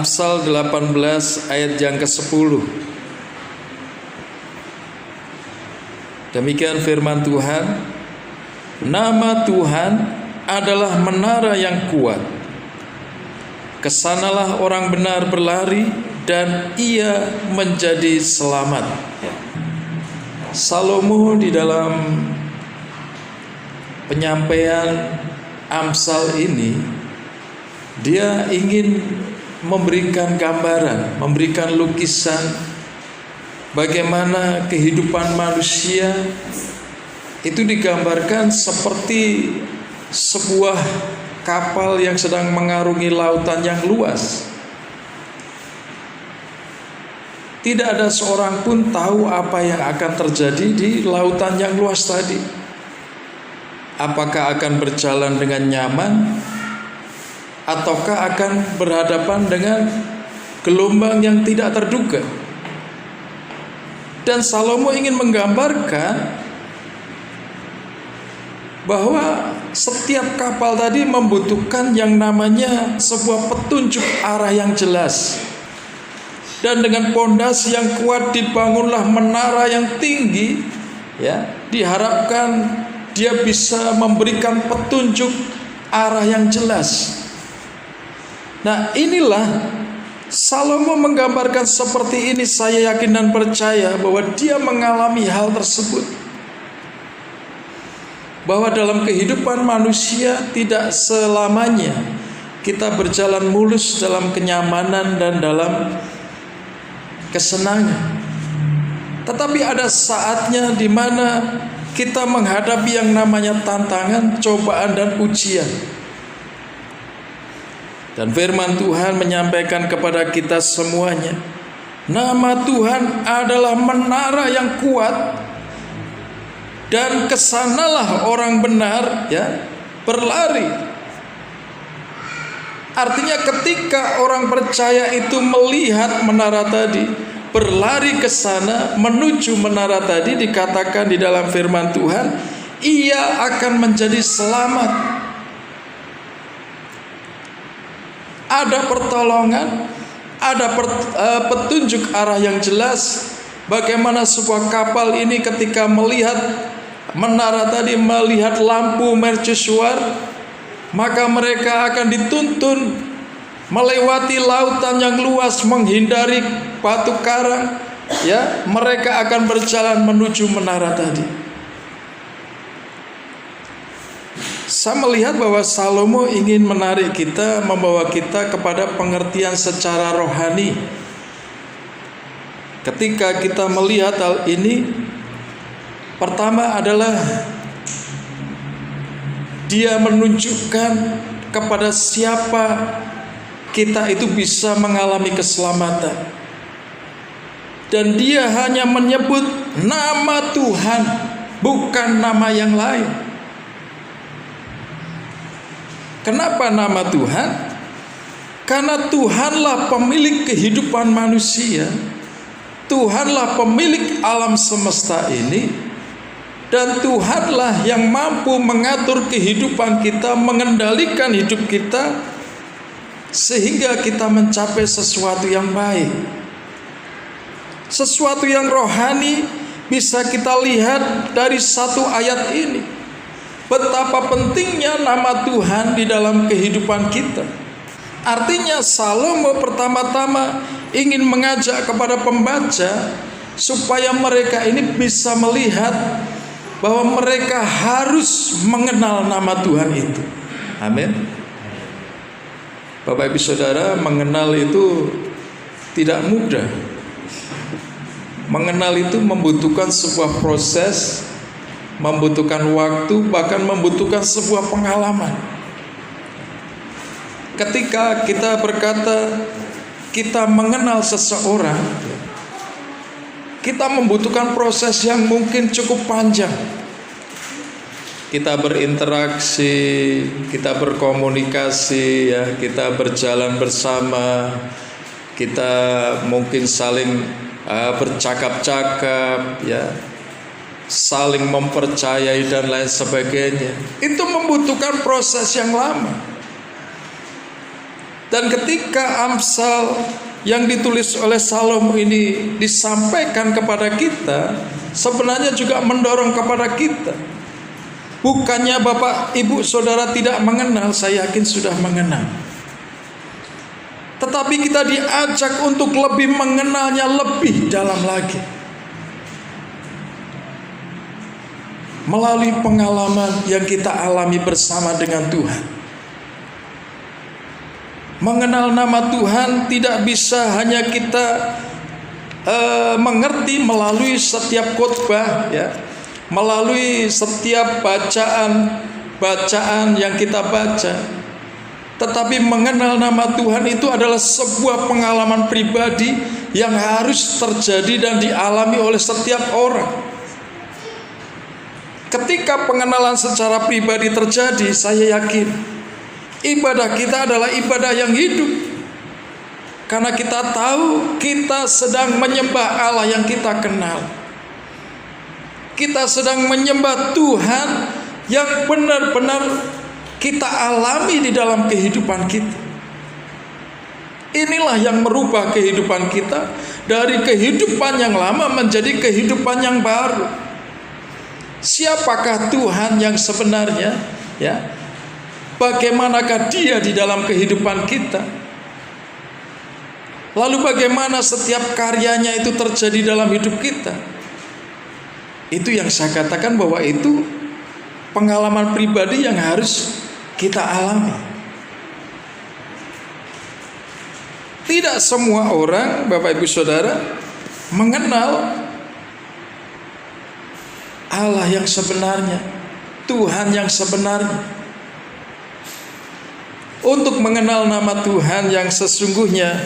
Amsal 18 ayat yang ke-10. Demikian firman Tuhan, nama Tuhan adalah menara yang kuat. Kesanalah orang benar berlari dan ia menjadi selamat. Salomo di dalam penyampaian Amsal ini, dia ingin memberikan gambaran, memberikan lukisan bagaimana kehidupan manusia itu digambarkan seperti sebuah kapal yang sedang mengarungi lautan yang luas. Tidak ada seorang pun tahu apa yang akan terjadi di lautan yang luas tadi. Apakah akan berjalan dengan nyaman, ataukah akan berhadapan dengan gelombang yang tidak terduga. Dan Salomo ingin menggambarkan bahwa setiap kapal tadi membutuhkan yang namanya sebuah petunjuk arah yang jelas. Dan dengan pondasi yang kuat dibangunlah menara yang tinggi, ya, diharapkan dia bisa memberikan petunjuk arah yang jelas. Nah, inilah Salomo menggambarkan seperti ini. Saya yakin dan percaya bahwa dia mengalami hal tersebut, bahwa dalam kehidupan manusia tidak selamanya kita berjalan mulus dalam kenyamanan dan dalam kesenangan. Tetapi ada saatnya di mana kita menghadapi yang namanya tantangan, cobaan dan ujian. Dan firman Tuhan menyampaikan kepada kita semuanya, nama Tuhan adalah menara yang kuat, dan kesanalah orang benar, ya, berlari. Artinya ketika orang percaya itu melihat menara tadi, berlari ke sana menuju menara tadi, dikatakan di dalam firman Tuhan, ia akan menjadi selamat. Ada pertolongan, ada petunjuk arah yang jelas. Bagaimana sebuah kapal ini ketika melihat menara tadi, melihat lampu mercusuar, maka mereka akan dituntun melewati lautan yang luas, menghindari batu karang, ya, mereka akan berjalan menuju menara tadi. Saya melihat bahwa Salomo ingin menarik kita, membawa kita kepada pengertian secara rohani. Ketika kita melihat hal ini, pertama adalah dia menunjukkan kepada siapa kita itu bisa mengalami keselamatan. Dan dia hanya menyebut nama Tuhan, bukan nama yang lain. Kenapa nama Tuhan? Karena Tuhanlah pemilik kehidupan manusia. Tuhanlah pemilik alam semesta ini. Dan Tuhanlah yang mampu mengatur kehidupan kita, mengendalikan hidup kita, sehingga kita mencapai sesuatu yang baik. Sesuatu yang rohani bisa kita lihat dari satu ayat ini. Betapa pentingnya nama Tuhan di dalam kehidupan kita. Artinya Salomo pertama-tama ingin mengajak kepada pembaca supaya mereka ini bisa melihat bahwa mereka harus mengenal nama Tuhan itu. Amin. Bapak Ibu Saudara, mengenal itu tidak mudah. Mengenal itu membutuhkan sebuah proses, membutuhkan waktu, bahkan membutuhkan sebuah pengalaman. Ketika kita berkata kita mengenal seseorang, kita membutuhkan proses yang mungkin cukup panjang. Kita berinteraksi, kita berkomunikasi, ya, kita berjalan bersama, kita mungkin saling bercakap-cakap, ya, saling mempercayai dan lain sebagainya. Itu membutuhkan proses yang lama. Dan ketika Amsal yang ditulis oleh Salomo ini disampaikan kepada kita, sebenarnya juga mendorong kepada kita. Bukannya Bapak, Ibu, Saudara tidak mengenal, saya yakin sudah mengenal. Tetapi kita diajak untuk lebih mengenalnya lebih dalam lagi. Melalui pengalaman yang kita alami bersama dengan Tuhan. Mengenal nama Tuhan tidak bisa hanya kita mengerti melalui setiap khotbah, ya, melalui setiap bacaan yang kita baca. Tetapi mengenal nama Tuhan itu adalah sebuah pengalaman pribadi yang harus terjadi dan dialami oleh setiap orang. Ketika pengenalan secara pribadi terjadi, saya yakin ibadah kita adalah ibadah yang hidup. Karena kita tahu kita sedang menyembah Allah yang kita kenal. Kita sedang menyembah Tuhan yang benar-benar kita alami di dalam kehidupan kita. Inilah yang merubah kehidupan kita dari kehidupan yang lama menjadi kehidupan yang baru. Siapakah Tuhan yang sebenarnya? Ya, bagaimanakah Dia di dalam kehidupan kita? Lalu bagaimana setiap karyanya itu terjadi dalam hidup kita? Itu yang saya katakan bahwa itu pengalaman pribadi yang harus kita alami. Tidak semua orang, Bapak Ibu Saudara, mengenal Allah yang sebenarnya, Tuhan yang sebenarnya. Untuk mengenal nama Tuhan yang sesungguhnya,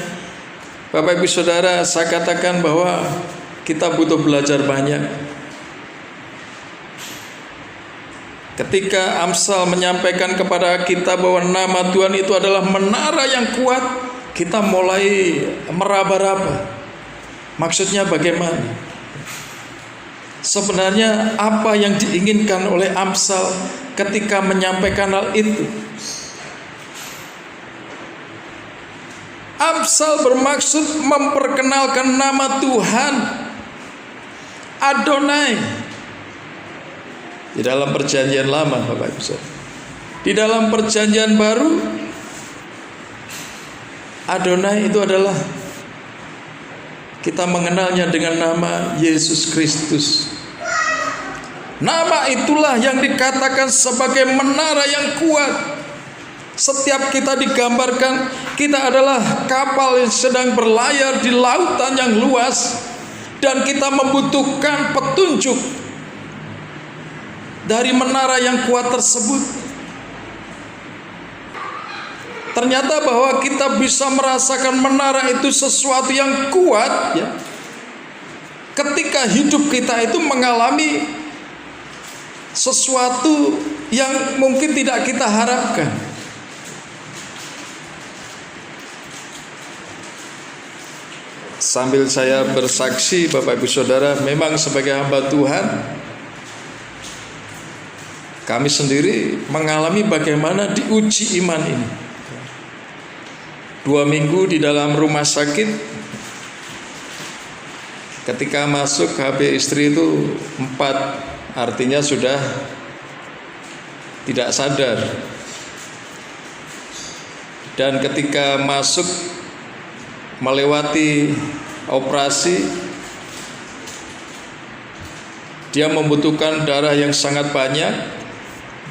Bapak Ibu Saudara, saya katakan bahwa kita butuh belajar banyak. Ketika Amsal menyampaikan kepada kita bahwa nama Tuhan itu adalah menara yang kuat, kita mulai meraba-raba. Maksudnya bagaimana? Sebenarnya apa yang diinginkan oleh Amsal ketika menyampaikan hal itu? Amsal bermaksud memperkenalkan nama Tuhan Adonai di dalam perjanjian lama, Bapak Ibu. Di dalam perjanjian baru, Adonai itu adalah kita mengenalnya dengan nama Yesus Kristus. Nama itulah yang dikatakan sebagai menara yang kuat. Setiap kita digambarkan, kita adalah kapal yang sedang berlayar di lautan yang luas, dan kita membutuhkan petunjuk dari menara yang kuat tersebut. Ternyata bahwa kita bisa merasakan menara itu sesuatu yang kuat, ya, ketika hidup kita itu mengalami sesuatu yang mungkin tidak kita harapkan. Sambil saya bersaksi, Bapak Ibu Saudara, memang sebagai hamba Tuhan, kami sendiri mengalami bagaimana diuji iman ini. 2 minggu di dalam rumah sakit, ketika masuk HB istri itu 4, artinya sudah tidak sadar. Dan ketika masuk melewati operasi, dia membutuhkan darah yang sangat banyak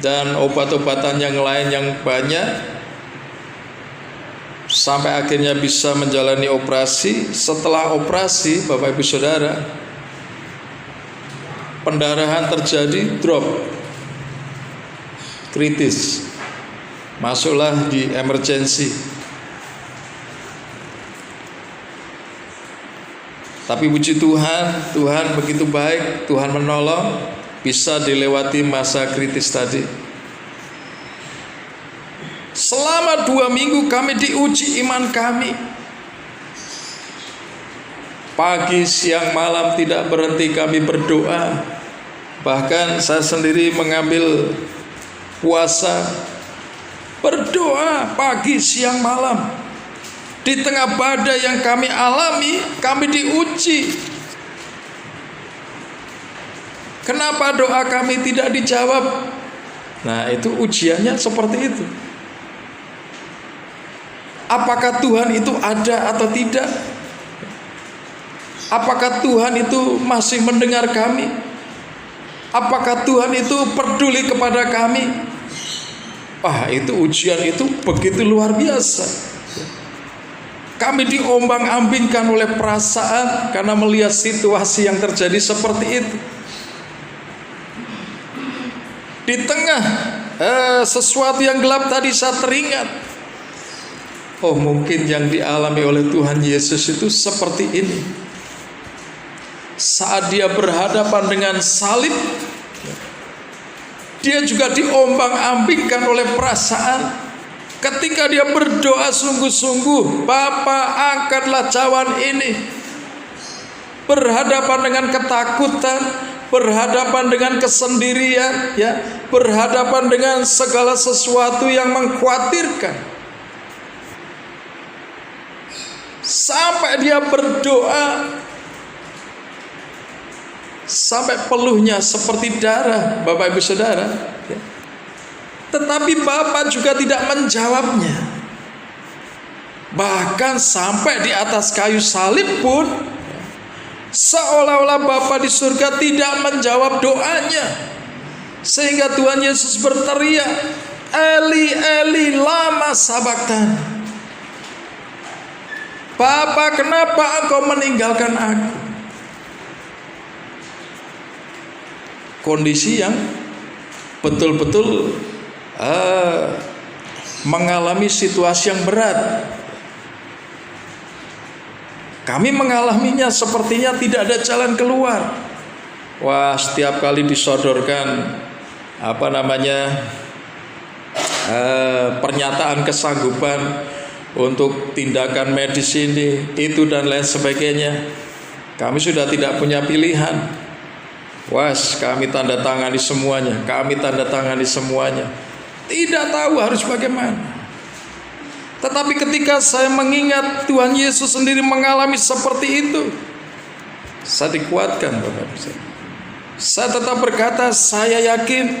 dan obat-obatan yang lain yang banyak, sampai akhirnya bisa menjalani operasi. Setelah operasi, Bapak Ibu Saudara, pendarahan terjadi, drop kritis, masuklah di emergency. Tapi puji Tuhan, Tuhan begitu baik, Tuhan menolong, bisa dilewati masa kritis tadi. Selama 2 minggu kami diuji iman kami. Pagi, siang, malam tidak berhenti kami berdoa. Bahkan saya sendiri mengambil puasa, berdoa pagi, siang, malam. Di tengah badai yang kami alami, kami diuji. Kenapa doa kami tidak dijawab? Nah, itu ujiannya seperti itu. Apakah Tuhan itu ada atau tidak? Apakah Tuhan itu masih mendengar kami? Apakah Tuhan itu peduli kepada kami? Itu ujian itu begitu luar biasa. Kami diombang-ambingkan oleh perasaan karena melihat situasi yang terjadi seperti itu. Di tengah sesuatu yang gelap tadi saya teringat, mungkin yang dialami oleh Tuhan Yesus itu seperti ini. Saat dia berhadapan dengan salib, dia juga diombang-ambingkan oleh perasaan. Ketika dia berdoa sungguh-sungguh, Bapa, angkatlah cawan ini. Berhadapan dengan ketakutan, berhadapan dengan kesendirian, berhadapan dengan segala sesuatu yang mengkhawatirkan. Sampai dia berdoa, sampai peluhnya seperti darah, Bapak Ibu Saudara. Tetapi Bapa juga tidak menjawabnya. Bahkan sampai di atas kayu salib pun, seolah-olah Bapa di surga tidak menjawab doanya. Sehingga Tuhan Yesus berteriak, Eli, Eli, lama sabachthani. Bapa, kenapa engkau meninggalkan aku? Kondisi yang betul-betul mengalami situasi yang berat. Kami mengalaminya sepertinya tidak ada jalan keluar. Setiap kali disodorkan pernyataan kesanggupan untuk tindakan medis ini, itu dan lain sebagainya, kami sudah tidak punya pilihan. Kami tanda tangani semuanya. Tidak tahu harus bagaimana. Tetapi ketika saya mengingat Tuhan Yesus sendiri mengalami seperti itu, saya dikuatkan, Bapak. Saya tetap berkata, saya yakin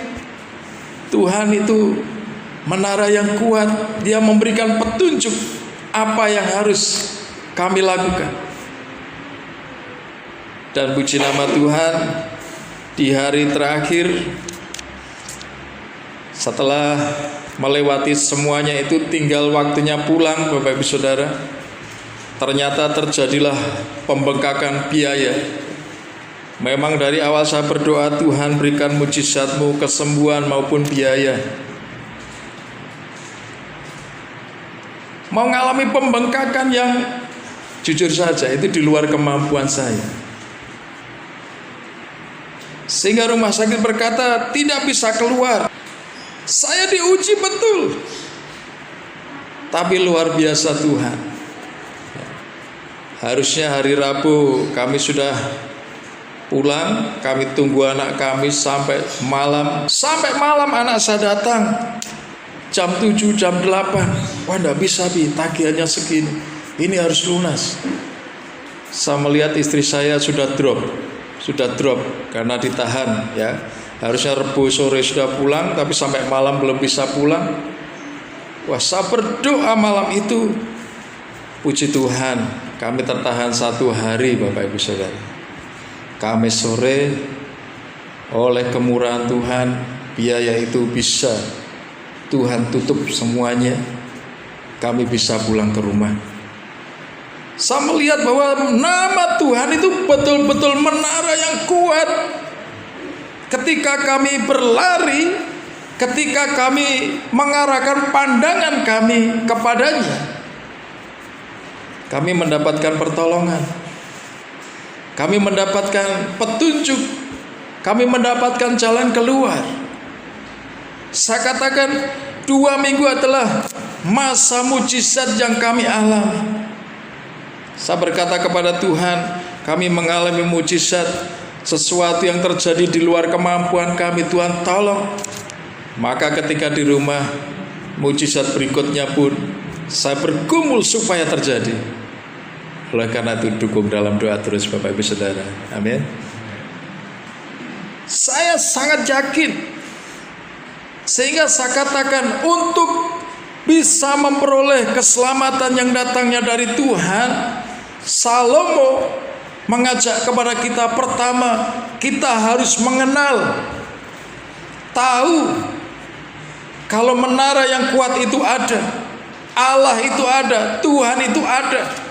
Tuhan itu menara yang kuat. Dia memberikan petunjuk apa yang harus kami lakukan. Dan puji nama Tuhan, di hari terakhir setelah melewati semuanya itu, tinggal waktunya pulang, Bapak Ibu Saudara. Ternyata terjadilah pembengkakan biaya. Memang dari awal saya berdoa, Tuhan berikan mujizat-Mu, kesembuhan maupun biaya. Mau mengalami pembengkakan yang jujur saja itu di luar kemampuan saya. Sehingga rumah sakit berkata tidak bisa keluar. Saya diuji betul, tapi luar biasa Tuhan. Harusnya hari Rabu kami sudah pulang. Kami tunggu anak kami sampai malam. Sampai malam anak saya datang jam 7, jam 8. Enggak bisa, tagihannya segini. Ini harus lunas. Saya melihat istri saya sudah drop karena ditahan, Harusnya Rebu sore sudah pulang, tapi sampai malam belum bisa pulang. Saya berdoa malam itu, puji Tuhan, kami tertahan 1 hari, Bapak Ibu Saudara. Kamis sore, oleh kemurahan Tuhan, biaya itu bisa Tuhan tutup semuanya. Kami bisa pulang ke rumah. Saya melihat bahwa nama Tuhan itu betul-betul menara yang kuat. Ketika kami berlari, ketika kami mengarahkan pandangan kami kepadanya, kami mendapatkan pertolongan, kami mendapatkan petunjuk, kami mendapatkan jalan keluar. Saya katakan 2 minggu adalah masa mujizat yang kami alami. Saya berkata kepada Tuhan, kami mengalami mujizat. Sesuatu yang terjadi di luar kemampuan kami, Tuhan tolong. Maka ketika di rumah, mujizat berikutnya pun Saya bergumul supaya terjadi. Oleh karena itu dukung dalam doa terus Bapak Ibu Saudara. Amin. Saya sangat yakin, sehingga saya katakan untuk bisa memperoleh keselamatan yang datangnya dari Tuhan, Salomo mengajak kepada kita, pertama, kita harus mengenal, tahu kalau menara yang kuat itu ada, Allah itu ada, Tuhan itu ada.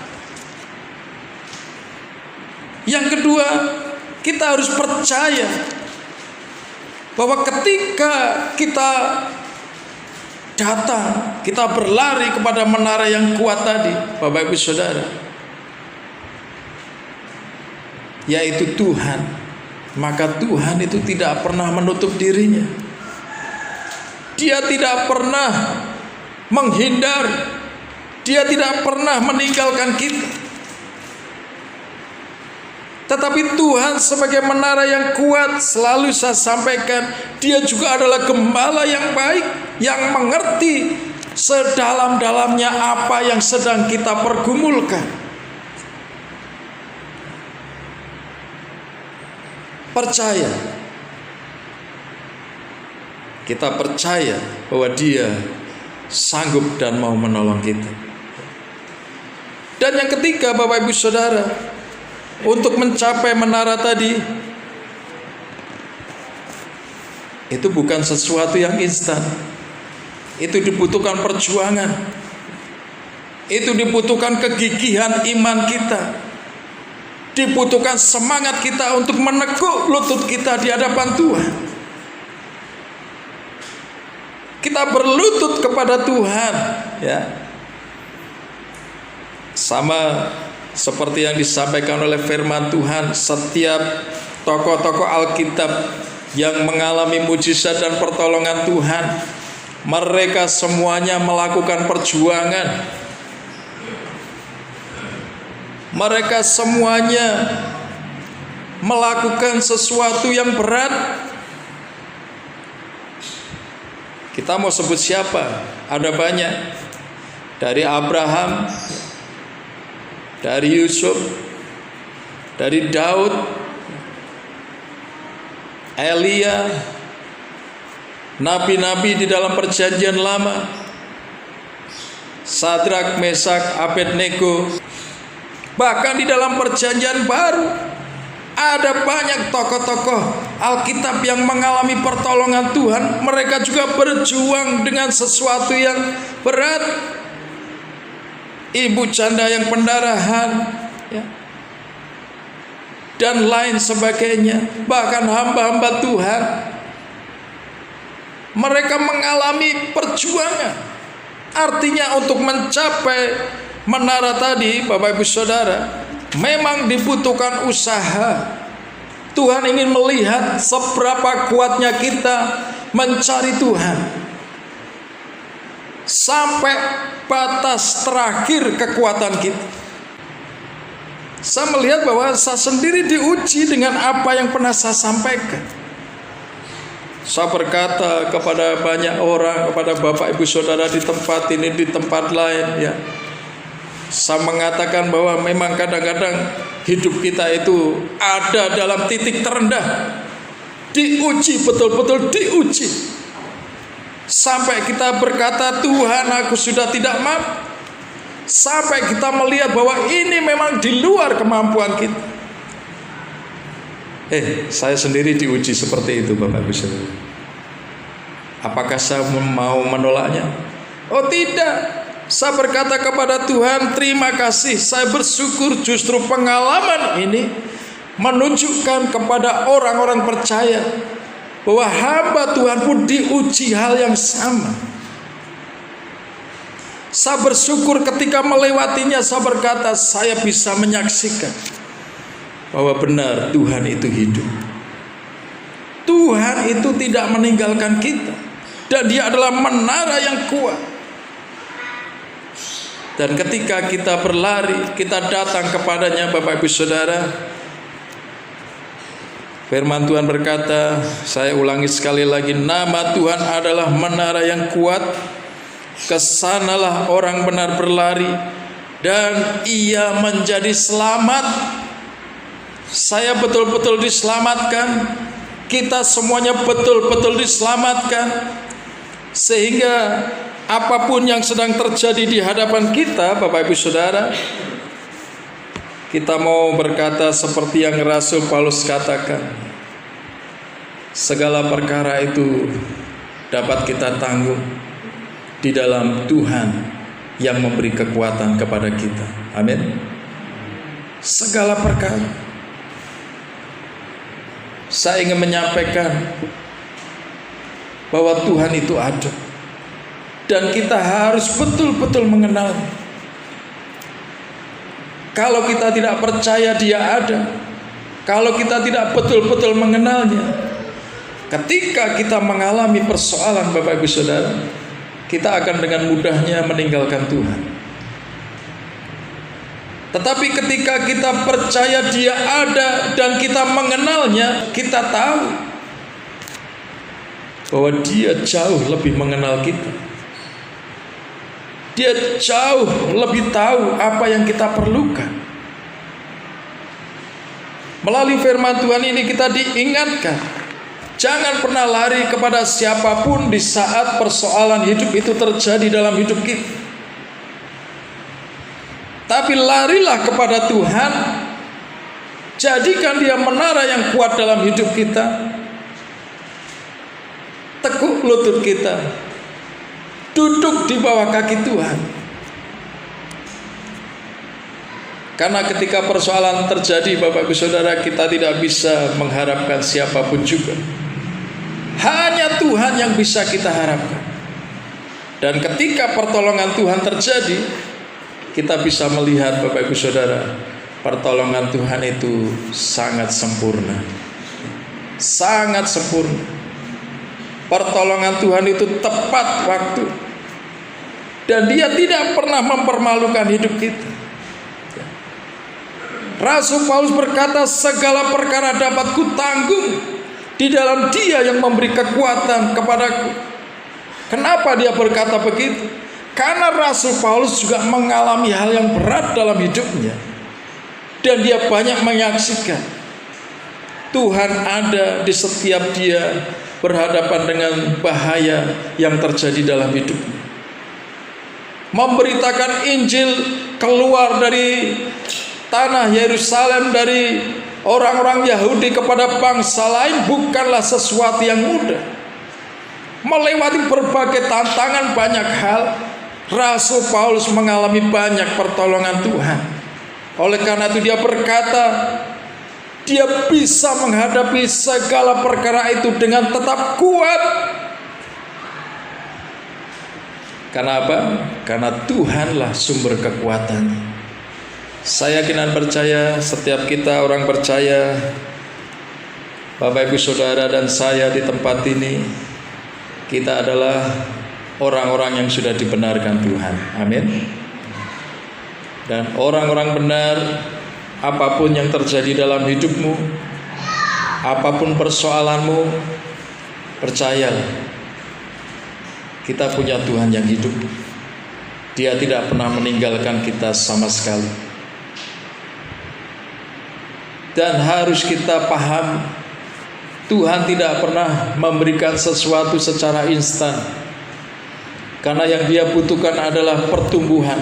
Yang kedua, kita harus percaya bahwa ketika kita datang, kita berlari kepada menara yang kuat tadi, Bapak Ibu Saudara, yaitu Tuhan, maka Tuhan itu tidak pernah menutup dirinya. Dia tidak pernah menghindar, Dia tidak pernah meninggalkan kita. Tetapi Tuhan sebagai menara yang kuat, selalu saya sampaikan, Dia juga adalah gembala yang baik, yang mengerti sedalam-dalamnya apa yang sedang kita pergumulkan. Percaya. Kita percaya bahwa Dia sanggup dan mau menolong kita. Dan yang ketiga, Bapak Ibu Saudara, untuk mencapai menara tadi, itu bukan sesuatu yang instan. Itu dibutuhkan perjuangan. Itu dibutuhkan kegigihan iman kita. Dibutuhkan semangat kita untuk menekuk lutut kita di hadapan Tuhan. Kita berlutut kepada Tuhan, ya. Sama seperti yang disampaikan oleh firman Tuhan, setiap tokoh-tokoh Alkitab yang mengalami mujizat dan pertolongan Tuhan, mereka semuanya melakukan perjuangan. Mereka semuanya melakukan sesuatu yang berat. Kita mau sebut siapa? Ada banyak. Dari Abraham, dari Yusuf, dari Daud, Elia, nabi-nabi di dalam perjanjian lama, Sadrak, Mesak, Abednego, bahkan di dalam perjanjian baru ada banyak tokoh-tokoh Alkitab yang mengalami pertolongan Tuhan. Mereka juga berjuang dengan sesuatu yang berat. Ibu janda yang pendarahan, ya, dan lain sebagainya. Bahkan hamba-hamba Tuhan, mereka mengalami perjuangan. Artinya untuk mencapai menara tadi, Bapak Ibu Saudara, memang dibutuhkan usaha. Tuhan ingin melihat seberapa kuatnya kita mencari Tuhan, sampai batas terakhir kekuatan kita. Saya melihat bahwa saya sendiri diuji dengan apa yang pernah saya sampaikan. Saya berkata kepada banyak orang, kepada Bapak Ibu Saudara di tempat ini, di tempat lain, ya. Saya mengatakan bahwa memang kadang-kadang hidup kita itu ada dalam titik terendah, diuji, betul-betul diuji. Sampai kita berkata, Tuhan, aku sudah tidak mampu. Sampai kita melihat bahwa ini memang di luar kemampuan kita. Saya sendiri diuji seperti itu, Bapak Ibu Saudara. Apakah saya mau menolaknya? Oh tidak. Saya berkata kepada Tuhan, terima kasih. Saya bersyukur justru pengalaman ini menunjukkan kepada orang-orang percaya bahwa hamba Tuhan pun diuji hal yang sama. Saya bersyukur ketika melewatinya, saya berkata, saya bisa menyaksikan bahwa benar Tuhan itu hidup. Tuhan itu tidak meninggalkan kita, dan Dia adalah menara yang kuat. Dan ketika kita berlari, kita datang kepadanya, Bapak Ibu Saudara, firman Tuhan berkata, saya ulangi sekali lagi, nama Tuhan adalah menara yang kuat, Kesanalah orang benar berlari dan ia menjadi selamat. Saya betul-betul diselamatkan. Kita semuanya betul-betul diselamatkan. Sehingga apapun yang sedang terjadi di hadapan kita, Bapak Ibu Saudara, kita mau berkata seperti yang Rasul Paulus katakan, segala perkara itu dapat kita tanggung di dalam Tuhan yang memberi kekuatan kepada kita. Amin. Segala perkara. Saya ingin menyampaikan bahwa Tuhan itu ada, dan kita harus betul-betul mengenalnya. Kalau kita tidak percaya Dia ada, kalau kita tidak betul-betul mengenalnya, ketika kita mengalami persoalan, Bapak Ibu Saudara, kita akan dengan mudahnya meninggalkan Tuhan. Tetapi ketika kita percaya Dia ada dan kita mengenalnya, kita tahu bahwa Dia jauh lebih mengenal kita. Dia jauh lebih tahu apa yang kita perlukan. Melalui firman Tuhan ini kita diingatkan, jangan pernah lari kepada siapapun di saat persoalan hidup itu terjadi dalam hidup kita. Tapi larilah kepada Tuhan. Jadikan Dia menara yang kuat dalam hidup kita. Tekuk lutut kita, duduk di bawah kaki Tuhan. Karena ketika persoalan terjadi, Bapak Ibu Saudara, kita tidak bisa mengharapkan siapapun juga. Hanya Tuhan yang bisa kita harapkan. Dan ketika pertolongan Tuhan terjadi, kita bisa melihat, Bapak Ibu Saudara, pertolongan Tuhan itu sangat sempurna. Sangat sempurna. Pertolongan Tuhan itu tepat waktu. Dan Dia tidak pernah mempermalukan hidup kita. Rasul Paulus berkata, segala perkara dapat kutanggung di dalam Dia yang memberi kekuatan kepadaku. Kenapa dia berkata begitu? Karena Rasul Paulus juga mengalami hal yang berat dalam hidupnya. Dan dia banyak menyaksikan Tuhan ada di setiap dia berhadapan dengan bahaya yang terjadi dalam hidupnya. Memberitakan Injil keluar dari tanah Yerusalem, dari orang-orang Yahudi kepada bangsa lain bukanlah sesuatu yang mudah. Melewati berbagai tantangan, banyak hal, Rasul Paulus mengalami banyak pertolongan Tuhan. Oleh karena itu dia berkata, dia bisa menghadapi segala perkara itu dengan tetap kuat. Karena apa? Karena Tuhanlah sumber kekuatannya. Saya yakin dan percaya, setiap kita orang percaya, Bapak Ibu Saudara dan saya di tempat ini, kita adalah orang-orang yang sudah dibenarkan Tuhan. Amin. Dan orang-orang benar, apapun yang terjadi dalam hidupmu, apapun persoalanmu, percayalah, kita punya Tuhan yang hidup. Dia tidak pernah meninggalkan kita sama sekali. Dan harus kita paham, Tuhan tidak pernah memberikan sesuatu secara instan. Karena yang Dia butuhkan adalah pertumbuhan.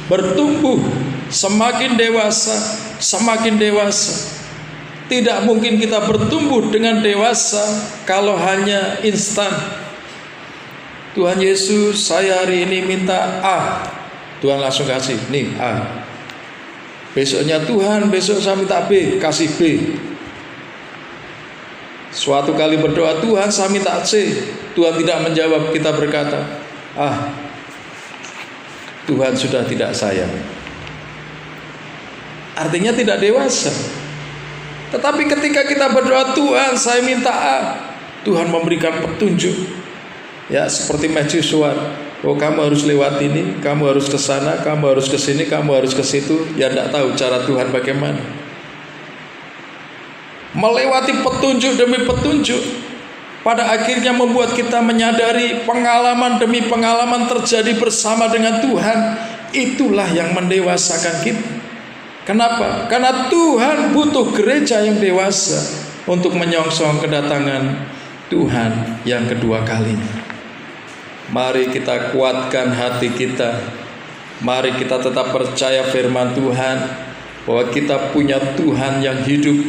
Bertumbuh, semakin dewasa, semakin dewasa. Tidak mungkin kita bertumbuh dengan dewasa kalau hanya instan. Tuhan Yesus, saya hari ini minta A, Tuhan langsung kasih, nih A. Besoknya Tuhan, besok saya minta B, kasih B. Suatu kali berdoa, Tuhan saya minta C, Tuhan tidak menjawab, kita berkata, Tuhan sudah tidak sayang. Artinya tidak dewasa. Tetapi ketika kita berdoa, Tuhan saya minta A, Tuhan memberikan petunjuk. Ya, seperti mercusuar, oh kamu harus lewat ini, kamu harus ke sana, kamu harus ke sini, kamu harus ke situ. Ya tidak tahu cara Tuhan bagaimana. Melewati petunjuk demi petunjuk. pada akhirnya membuat kita menyadari pengalaman demi pengalaman terjadi bersama dengan Tuhan. Itulah yang mendewasakan kita. Kenapa? Karena Tuhan butuh gereja yang dewasa untuk menyongsong kedatangan Tuhan yang kedua kalinya. Mari kita kuatkan hati kita. Mari kita tetap percaya firman Tuhan bahwa kita punya Tuhan yang hidup.